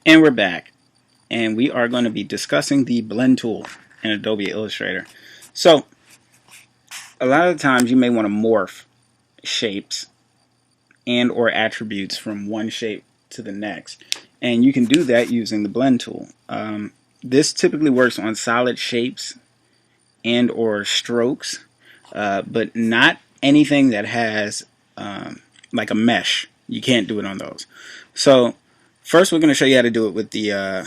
And we're back, and we are going to be discussing the blend tool in Adobe Illustrator. So, a lot of times you may want to morph shapes and or attributes from one shape to the next, and you can do that using the blend tool. This typically works on solid shapes and or strokes, but not anything that has like a mesh. You can't do it on those. So first we're going to show you how to do it with the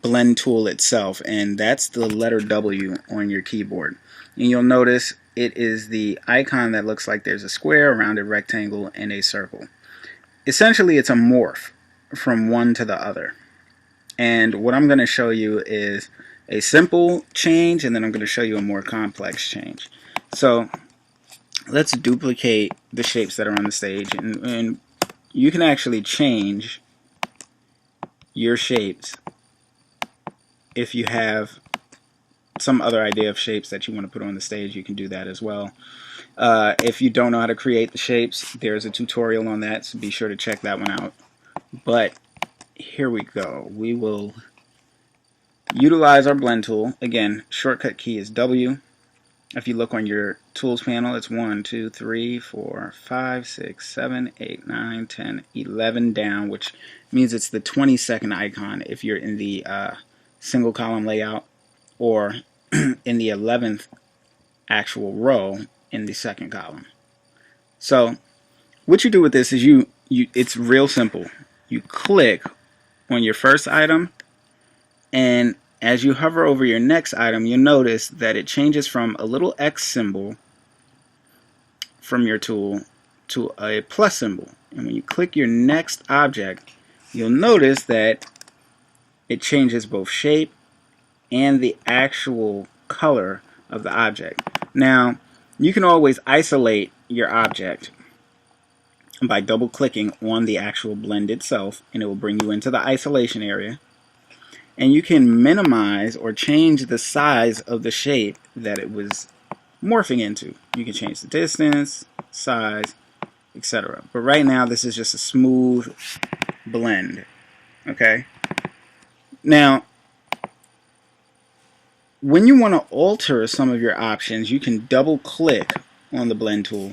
blend tool itself, and that's the letter W on your keyboard. And you'll notice it is the icon that looks like there's a square, a rounded rectangle, and a circle. Essentially it's a morph from one to the other. And what I'm going to show you is a simple change, and then I'm going to show you a more complex change. So let's duplicate the shapes that are on the stage, and you can actually change your shapes if you have some other idea of shapes that you want to put on the stage. You can do that as well. If you don't know how to create the shapes, there's a tutorial on that, so be sure to check that one out. But here we go. We will utilize our blend tool. Again, shortcut key is W. If you look on your tools panel, it's 1, 2, 3, 4, 5, 6, 7, 8, 9, 10, 11 down, which means it's the 22nd icon if you're in the single column layout, or in the 11th actual row in the second column. So what you do with this is it's real simple. You click on your first item, and as you hover over your next item, you'll notice that it changes from a little X symbol from your tool to a plus symbol. And when you click your next object, you'll notice that it changes both shape and the actual color of the object. Now, you can always isolate your object by double clicking on the actual blend itself, and it will bring you into the isolation area. And you can minimize or change the size of the shape that it was morphing into. You can change the distance, size, etc. But right now this is just a smooth blend. Okay? Now, when you want to alter some of your options, you can double click on the blend tool,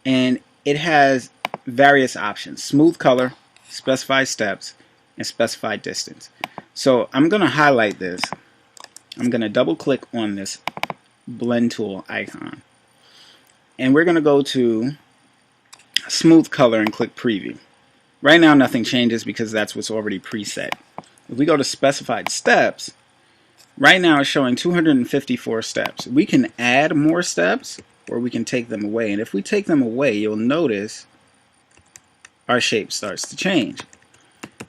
and it has various options: smooth color, specify steps, and specify distance. So I'm going to highlight this. I'm going to double click on this blend tool icon, and we're going to go to smooth color and click preview. Right now nothing changes because that's what's already preset. If we go to specified steps, right now it's showing 254 steps. We can add more steps or we can take them away, and if we take them away, you'll notice our shape starts to change.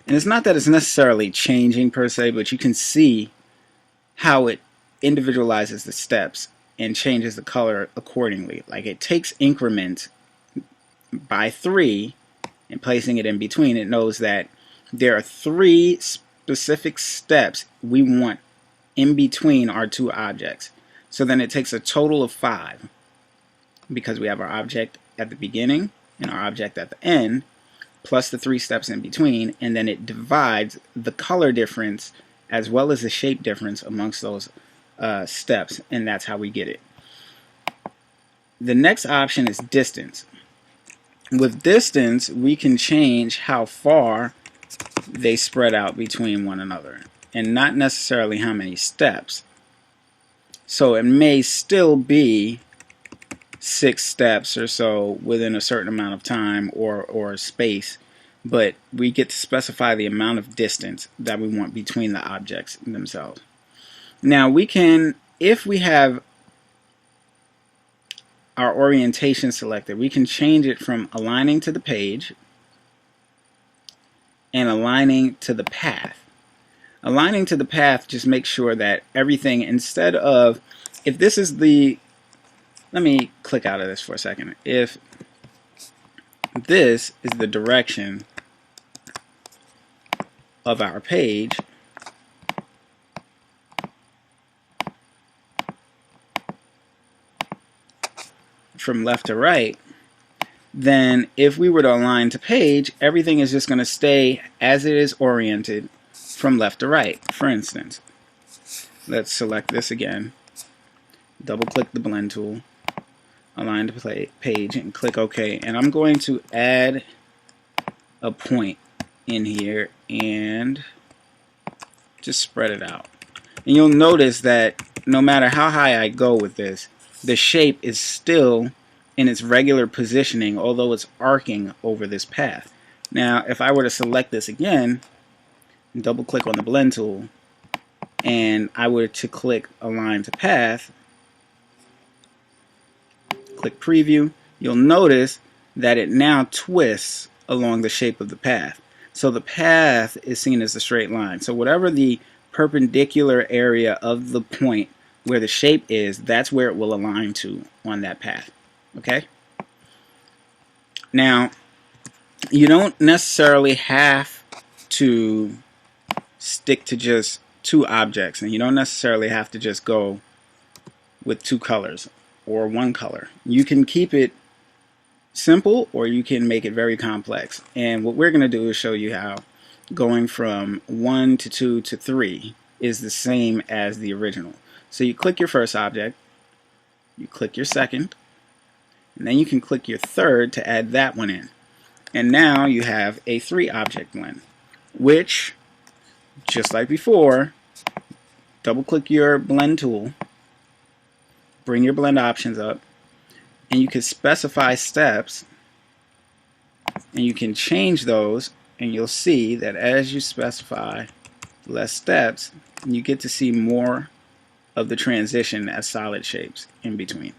And it's not that it's necessarily changing per se, but you can see how it individualizes the steps and changes the color accordingly. Like, it takes increments by 3 and placing it in between. It knows that there are 3 specific steps we want in between our two objects. So then it takes a total of 5, because we have our object at the beginning and our object at the end, plus the 3 steps in between, and then it divides the color difference as well as the shape difference amongst those steps, and that's how we get it. The next option is distance. With distance, we can change how far they spread out between one another, and not necessarily how many steps. So it may still be 6 steps or so within a certain amount of time or space, but we get to specify the amount of distance that we want between the objects themselves. Now we can, if we have our orientation selected, we can change it from aligning to the page and aligning to the path. Aligning to the path just makes sure that everything, instead of, if this is the, let me click out of this for a second. If this is the direction of our page, from left to right, then if we were to align to page, everything is just going to stay as it is oriented from left to right. For instance, let's select this again, double click the blend tool, align the page, and click OK. And I'm going to add a point in here and just spread it out. And you'll notice that no matter how high I go with this, the shape is still in its regular positioning, although it's arcing over this path. Now, if I were to select this again, double click on the blend tool, and I were to click align to path, click preview, you'll notice that it now twists along the shape of the path. So the path is seen as a straight line. So whatever the perpendicular area of the point where the shape is, that's where it will align to on that path. Okay? Now, you don't necessarily have to stick to just two objects, and you don't necessarily have to just go with two colors or one color. You can keep it simple, or you can make it very complex. And what we're going to do is show you how going from 1 to 2 to 3 is the same as the original. So you click your first object, you click your second, and then you can click your third to add that one in. And now you have a 3-object blend, which, just like before, double click your blend tool, bring your blend options up, and you can specify steps, and you can change those, and you'll see that as you specify less steps, you get to see more of the transition as solid shapes in between.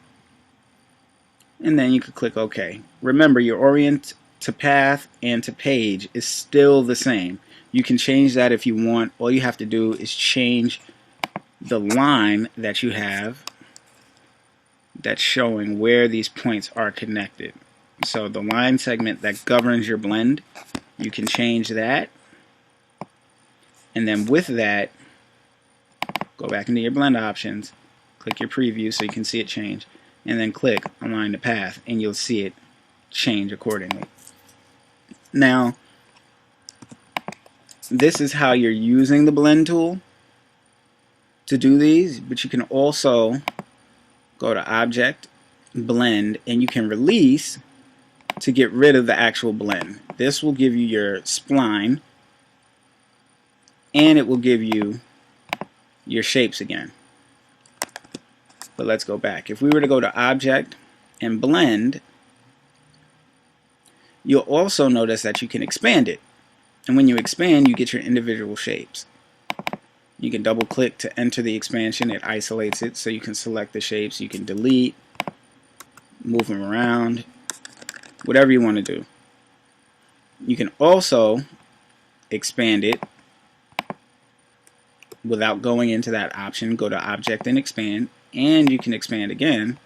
And then you can click OK. Remember, your orient to path and to page is still the same. You can change that if you want. All you have to do is change the line that you have that's showing where these points are connected. So the line segment that governs your blend, you can change that. And then with that, go back into your blend options, click your preview so you can see it change, and then click align the path, and you'll see it change accordingly. Now, this is how you're using the blend tool to do these, but you can also go to object, blend, and you can release to get rid of the actual blend. This will give you your spline, and it will give you your shapes again. But let's go back. If we were to go to object and blend, you'll also notice that you can expand it. And when you expand, you get your individual shapes. You can double click to enter the expansion. It isolates it, so you can select the shapes. You can delete, move them around, whatever you want to do. You can also expand it without going into that option. Go to object and expand, and you can expand again.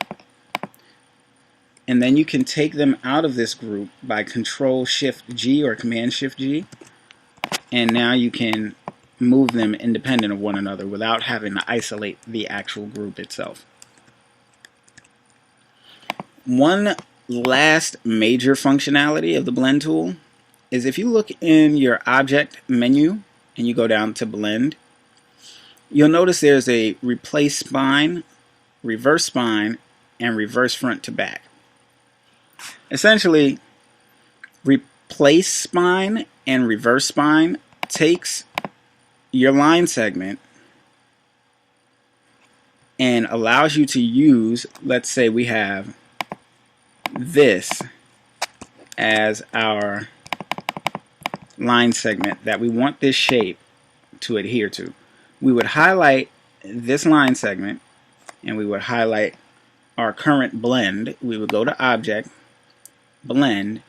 And then you can take them out of this group by Control-Shift-G or Command-Shift-G, and now you can move them independent of one another without having to isolate the actual group itself. One last major functionality of the blend tool is if you look in your object menu and you go down to blend, you'll notice there's a replace spine, reverse spine, and reverse front to back. Essentially, replace spine and reverse spine takes your line segment and allows you to use, let's say we have this as our line segment that we want this shape to adhere to. We would highlight this line segment and we would highlight our current blend. We would go to object, blend,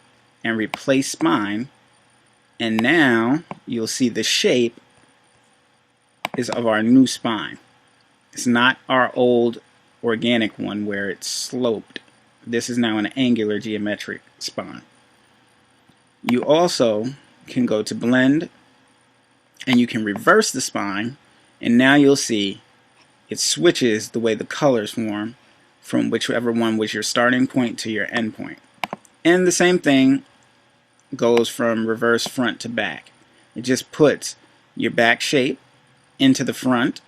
and replace spine, and now you'll see the shape is of our new spine. It's not our old organic one where it's sloped. This is now an angular geometric spine. You also can go to blend and you can reverse the spine, and now you'll see it switches the way the colors form from whichever one was your starting point to your end point. And the same thing goes from reverse front to back. It just puts your back shape into the front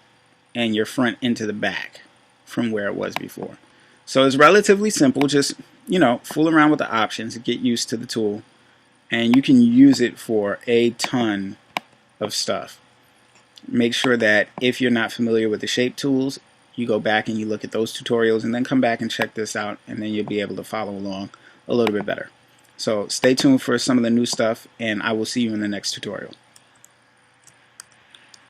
and your front into the back from where it was before. So it's relatively simple. Just, fool around with the options, get used to the tool, and you can use it for a ton of stuff. Make sure that if you're not familiar with the shape tools, you go back and you look at those tutorials and then come back and check this out, and then you'll be able to follow along a little bit better. So stay tuned for some of the new stuff, and I will see you in the next tutorial.